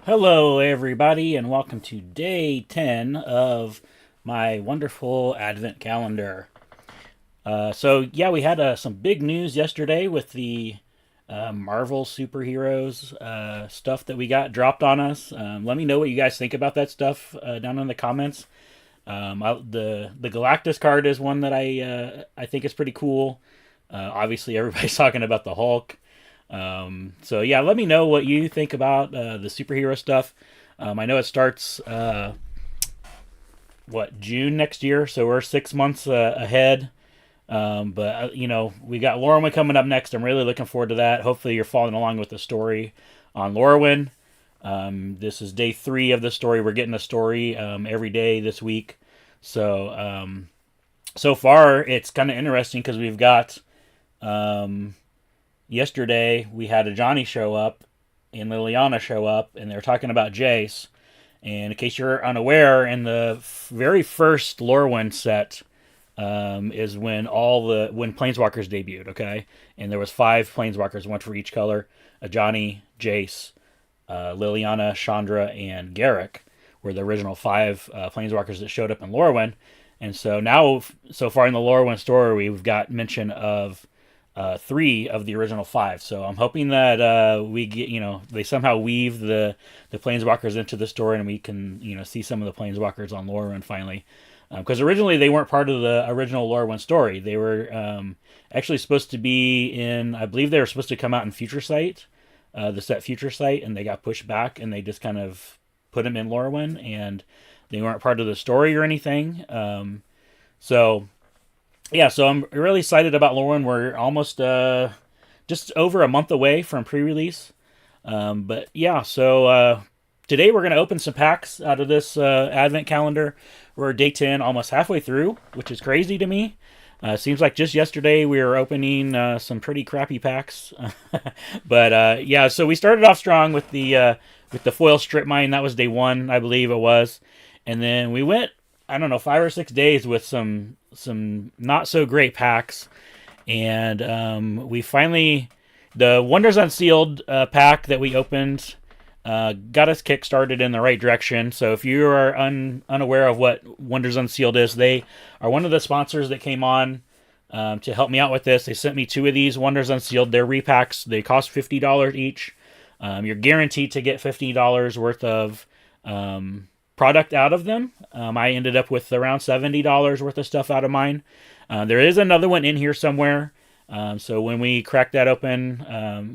Hello, everybody, and welcome to day 10 of my wonderful Advent calendar. So we had some big news yesterday with the Marvel superheroes stuff that we got dropped on us. Let me know what you guys think about that stuff down in the comments. The Galactus card is one that I think is pretty cool. Obviously, everybody's talking about the Hulk. So let me know what you think about the superhero stuff. I know it starts June next year, so we're 6 months ahead. But we got Lorwyn coming up next. I'm really looking forward to that. Hopefully, you're following along with the story on Lorwyn. This is day 3 of the story. We're getting a story every day this week. So far, it's kind of interesting because we've got. Yesterday we had a Johnny show up and Liliana show up, and they're talking about Jace. And in case you're unaware, in the very first Lorwyn set is when when Planeswalkers debuted. Okay, and there was 5 Planeswalkers, one for each color: a Johnny, Jace, Liliana, Chandra, and Garrick were the original 5 Planeswalkers that showed up in Lorwyn. And so now, so far in the Lorwyn story, we've got mention of 3 of the original 5. So I'm hoping that we get, they somehow weave the planeswalkers into the story, and we can, see some of the planeswalkers on Lorwyn finally. Because originally they weren't part of the original Lorwyn story. They were actually supposed to be in, I believe they were supposed to come out in Future Sight, the set Future Sight, and they got pushed back, and they just kind of put them in Lorwyn, and they weren't part of the story or anything. So I'm really excited about Lorwyn. We're almost just over a month away from pre-release. So today we're going to open some packs out of this Advent calendar. We're day 10, almost halfway through, which is crazy to me. Seems like just yesterday we were opening some pretty crappy packs. So we started off strong with the foil strip mine. That was day 1, I believe it was. And then we went, I don't know, 5 or 6 days with some not so great packs, and we finally, the Wonders Unsealed pack that we opened got us kickstarted in the right direction. So if you are unaware of what Wonders Unsealed is, they are one of the sponsors that came on to help me out with this. They sent me 2 of these Wonders Unsealed. They're repacks. They cost $50 each. You're guaranteed to get $50 worth of product out of them. I ended up with around $70 worth of stuff out of mine. There is another one in here somewhere. So when we crack that open,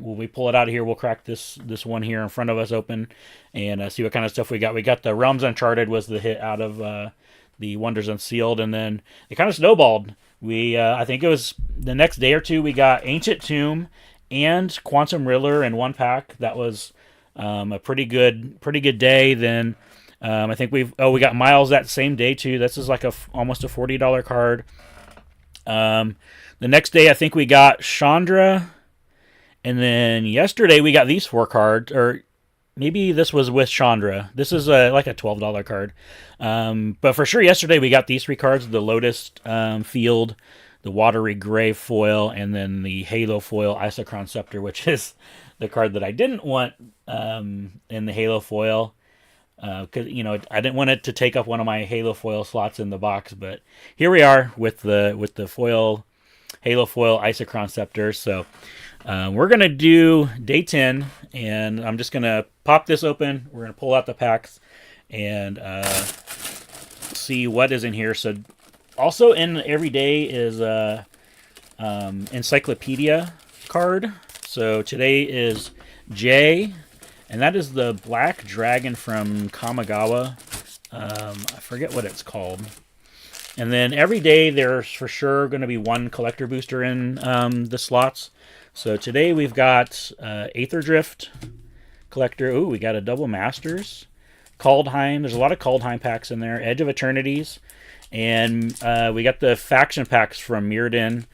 when we pull it out of here, we'll crack this one here in front of us open and see what kind of stuff we got. We got the Realms Uncharted was the hit out of the Wonders Unsealed, and then it kind of snowballed. I think it was the next day or 2, we got Ancient Tomb and Quantum Riddler in one pack. That was a pretty good day. Then I think we got Miles that same day too. This is like almost a $40 card. The next day I think we got Chandra, and then yesterday we got these 4 cards, or maybe this was with Chandra. This is like a $12 card. But for sure yesterday we got these 3 cards: the Lotus Field, the Watery Grave foil, and then the Halo foil Isochron Scepter, which is the card that I didn't want in the Halo foil. Because I didn't want it to take up one of my Halo foil slots in the box, but here we are with the foil Halo foil Isochron Scepter. So we're gonna do day 10, and I'm just gonna pop this open. We're gonna pull out the packs and see what is in here. So also in every day is encyclopedia card. So today is Jay. And that is the Black Dragon from Kamigawa. I forget what it's called. And then every day there's for sure going to be 1 collector booster in the slots. So today we've got Aether Drift collector. Ooh, we got a double Masters. Kaldheim. There's a lot of Kaldheim packs in there. Edge of Eternities. And we got the faction packs from Mirrodin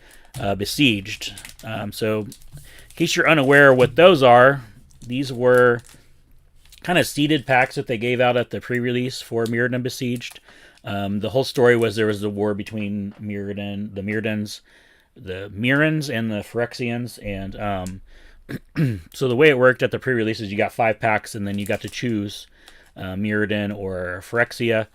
Besieged. So in case you're unaware what those are, these were kind of seeded packs that they gave out at the pre-release for Mirrodin Besieged. The whole story was there was a war between the Mirrodins, the Mirrans, and the Phyrexians, and So the way it worked at the pre-release is you got 5 packs, and then you got to choose Mirrodin or Phyrexia,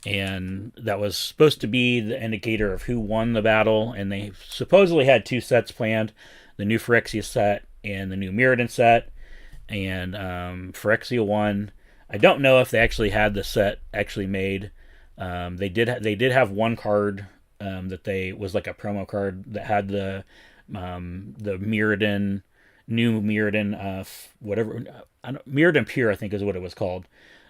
and that was supposed to be the indicator of who won the battle. And they supposedly had 2 sets planned: the new Phyrexia set and the new Mirrodin set. And Phyrexia won. I don't know if they actually had the set actually made. They did have one card that they was like a promo card that had the Mirrodin, new Mirrodin, whatever, Mirrodin Pure, I think is what it was called.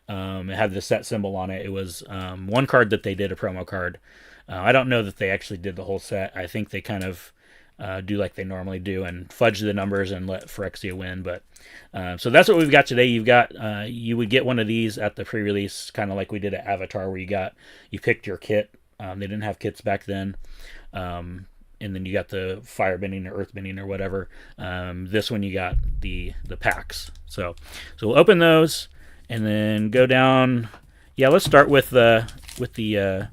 It had the set symbol on it. It was one card that they did, a promo card. I don't know that they actually did the whole set. I think they kind of do like they normally do and fudge the numbers and let Phyrexia win. But so that's what we've got today. You've got you would get one of these at the pre-release, kind of like we did at Avatar, where you picked your kit. They didn't have kits back then. And then you got the firebending or earthbending or whatever. This one you got the packs. So we'll open those and then go down. Yeah, let's start with the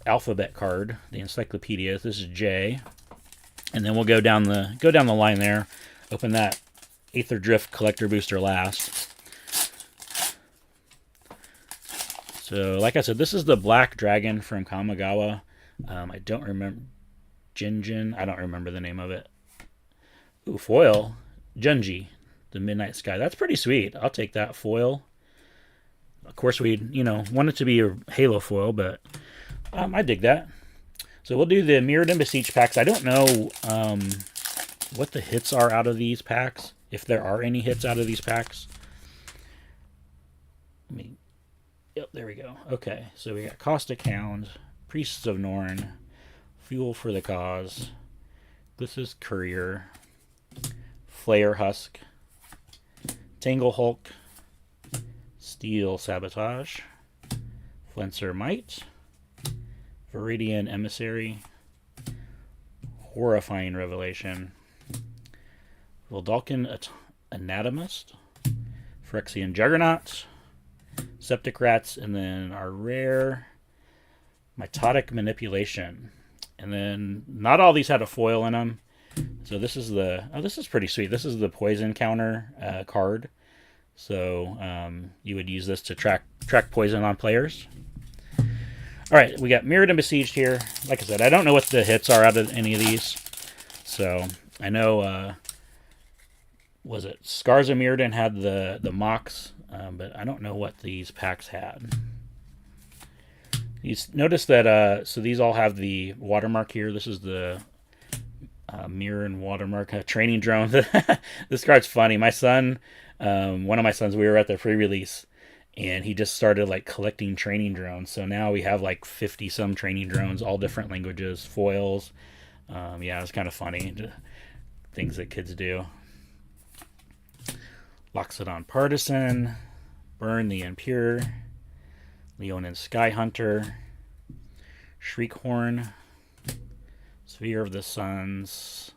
alphabet card, the encyclopedia. This is J, and then we'll go down the line there. Open that Aether Drift collector booster last. So, like I said, this is the Black Dragon from Kamigawa. I don't remember. Jinjin. I don't remember the name of it. Ooh, foil. Junji, the Midnight Sky. That's pretty sweet. I'll take that foil. Of course, we want it to be a Halo foil, but I dig that. So we'll do the Mirrodin Beseech packs. I don't know what the hits are out of these packs, if there are any hits out of these packs. Yep, there we go. Okay, so we got Caustic Hound, Priests of Norn, Fuel for the Cause, Glissa's Courier, Flare Husk, Tangle Hulk, Steel Sabotage, Flenser Might, Viridian Emissary, Horrifying Revelation, Voldalkin Anatomist, Phyrexian Juggernaut, Septic Rats, and then our rare Mitotic Manipulation. And then not all these had a foil in them. So this is this is pretty sweet. This is the poison counter card. So you would use this to track poison on players. All right, we got Mirrodin Besieged here. Like I said, I don't know what the hits are out of any of these. So I know, was it Scars of Mirrodin had the mocks, but I don't know what these packs had. You notice that, so these all have the watermark here. This is the mirror and watermark training drone. This card's funny. My son, one of my sons, we were at the pre-release, and he just started like collecting training drones. So now we have like 50 some training drones, all different languages, foils. Yeah, it's kind of funny. Things that kids do. Loxodon Partisan, Burn the Impure, Leonin Sky Hunter, Shriekhorn, Sphere of the Suns,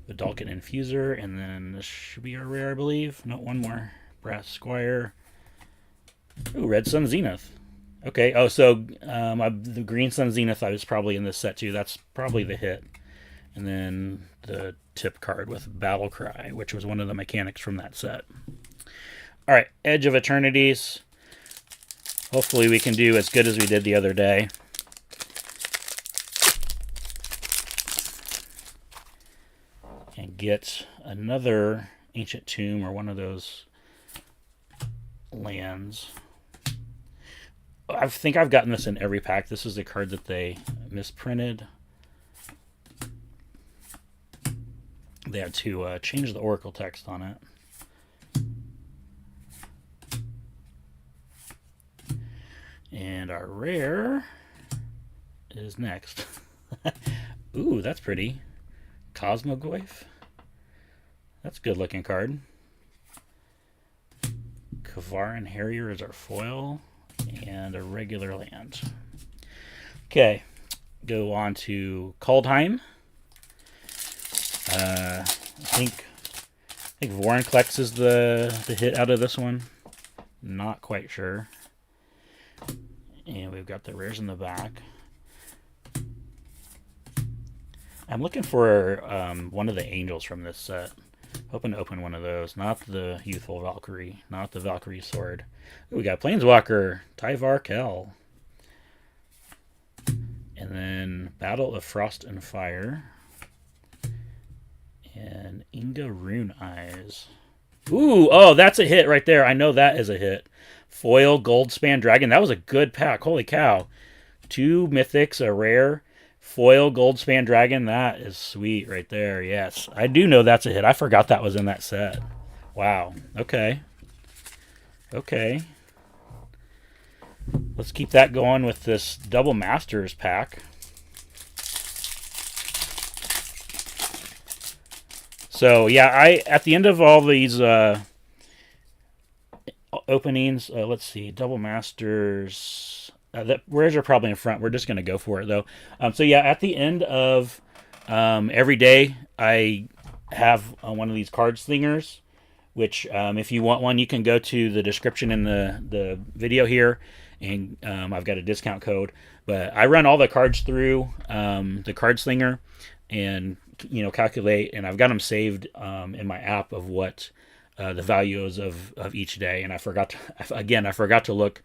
Vidalcan Infuser, and then this should be our rare, I believe. No, one more. Brass Squire. Ooh, Red Sun Zenith. Okay, oh, so the Green Sun Zenith I was probably in this set too. That's probably the hit. And then the tip card with Battle Cry, which was one of the mechanics from that set. All right, Edge of Eternities. Hopefully we can do as good as we did the other day. And get another Ancient Tomb or one of those lands. I think I've gotten this in every pack. This is the card that they misprinted. They had to change the Oracle text on it. And our rare is next. Ooh, that's pretty. Cosmogoyf. That's a good looking card. Kavaran Harrier is our foil. And a regular land. Okay. Go on to Kaldheim. I think Vorinclex is the hit out of this one. Not quite sure. And we've got the rares in the back. I'm looking for one of the angels from this set. Hoping to open one of those. Not the Youthful Valkyrie. Not the Valkyrie Sword. Ooh, we got Planeswalker. Tyvar Kell. And then Battle of Frost and Fire. And Inga Rune Eyes. Ooh, oh, that's a hit right there. I know that is a hit. Foil Goldspan Dragon. That was a good pack. Holy cow. 2 mythics, a rare. Foil Goldspan Dragon. That is sweet right there. Yes. I do know that's a hit. I forgot that was in that set. Wow. Okay. Okay. Let's keep that going with this Double Masters pack. So yeah, at the end of all these openings, let's see, Double Masters. The rares are probably in front. We're just gonna go for it though. So yeah, at the end of every day, I have one of these card slingers. Which, if you want one, you can go to the description in the video here, and I've got a discount code. But I run all the cards through the card slinger, and calculate, and I've got them saved in my app of what the value is of each day. And I forgot to look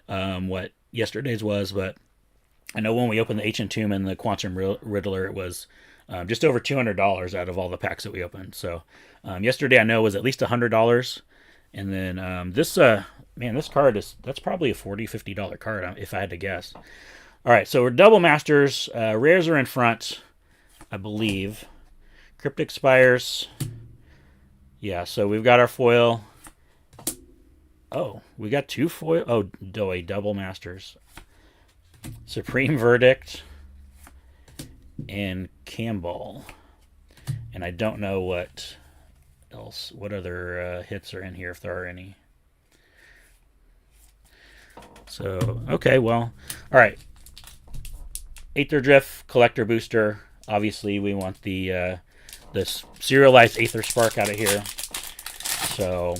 what yesterday's was, but I know when we opened the Ancient Tomb and the Quantum Riddler, it was just over $200 out of all the packs that we opened. So yesterday I know was at least $100, and then this card that's probably a $40-$50 card if I had to guess. All right, so we're Double Masters. Rares are in front, I believe. Cryptic Spires. Yeah, so we've got our foil. Oh, we got 2 foil. Oh, Double Masters. Supreme Verdict and Campbell. And I don't know what other hits are in here, if there are any. So, okay, well, all right. Aether Drift Collector Booster. Obviously, we want the serialized Aether Spark out of here. So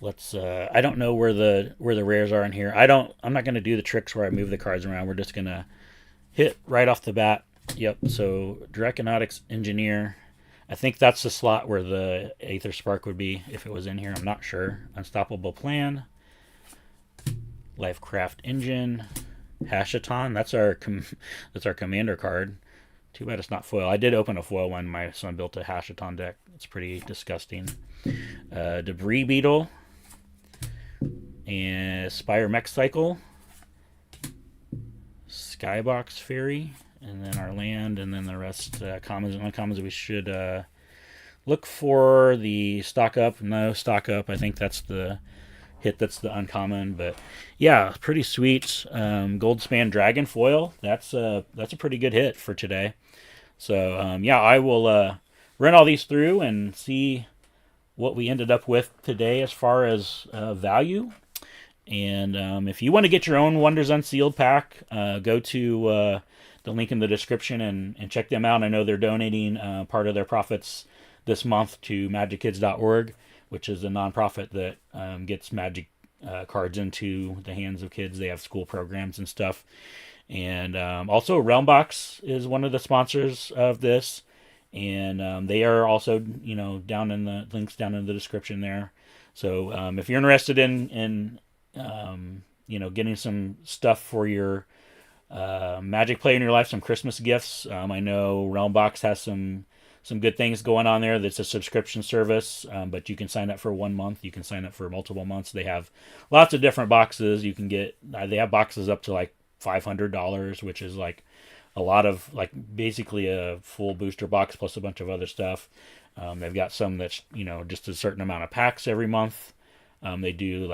let's. I don't know where the rares are in here. I'm not going to do the tricks where I move the cards around. We're just going to hit right off the bat. Yep. So Draconautics Engineer. I think that's the slot where the Aether Spark would be if it was in here. I'm not sure. Unstoppable Plan. Lifecraft Engine. Hashaton. That's our commander card. Too bad it's not foil. I did open a foil when my son built a Hashaton deck. It's pretty disgusting. Debris Beetle. And Spire Mech Cycle. Skybox Fairy. And then our land, and then the rest commons and uncommons. We should look for the stock up. No stock up. I think that's the hit. That's the uncommon. But yeah, pretty sweet. Goldspan Dragon foil. That's a pretty good hit for today. So yeah, I will run all these through and see what we ended up with today as far as value. And if you want to get your own Wonders Unsealed pack, go to the link in the description and check them out. I know they're donating part of their profits this month to magickids.org, which is a nonprofit that gets magic cards into the hands of kids. They have school programs and stuff. And also Realmbox is one of the sponsors of this. And they are also, down in the links down in the description there. So if you're interested in getting some stuff for your Magic play in your life, some Christmas gifts. I know Realmbox has some good things going on there. That's a subscription service, but you can sign up for 1 month. You can sign up for multiple months. They have lots of different boxes. You can get. They have boxes up to like $500, which is like a lot of basically a full booster box plus a bunch of other stuff. They've got some that's just a certain amount of packs every month. They do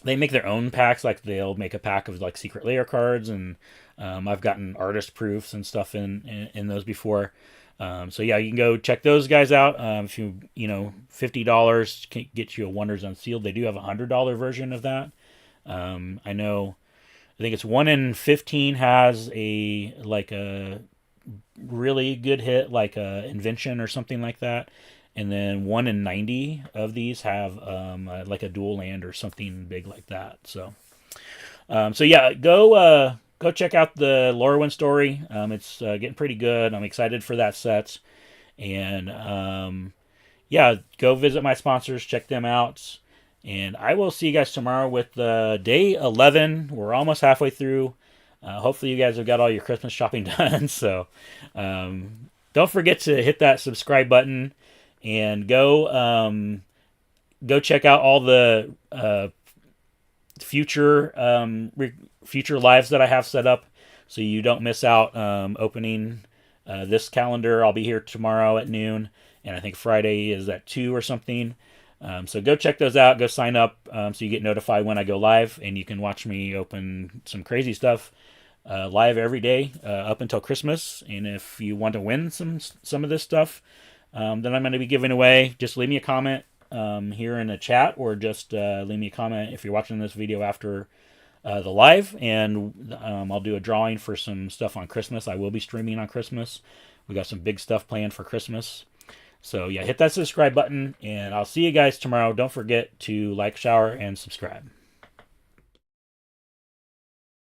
they make their own packs. They'll make a pack of Secret Lair cards, and I've gotten artist proofs and stuff in those before. So yeah, you can go check those guys out. If $50 can get you a Wonders Unsealed. They do have $100 version of that. I think it's 1 in 15 has a really good hit, like a Invention or something like that. And then 1 in 90 of these have a dual land or something big like that. So yeah, go check out the Lorwyn story. It's getting pretty good. I'm excited for that set. And yeah, go visit my sponsors, check them out. And I will see you guys tomorrow with day 11. We're almost halfway through. Hopefully, you guys have got all your Christmas shopping done. So don't forget to hit that subscribe button and go check out all the future lives that I have set up, so you don't miss out opening this calendar. I'll be here tomorrow at noon, and I think Friday is at 2 or something. So go check those out. Go sign up so you get notified when I go live, and you can watch me open some crazy stuff live every day up until Christmas. And if you want to win some of this stuff that I'm going to be giving away, just leave me a comment here in the chat, or just leave me a comment if you're watching this video after the live, and I'll do a drawing for some stuff on Christmas. I will be streaming on Christmas. We got some big stuff planned for Christmas. So yeah, hit that subscribe button, and I'll see you guys tomorrow. Don't forget to like, shower, and subscribe.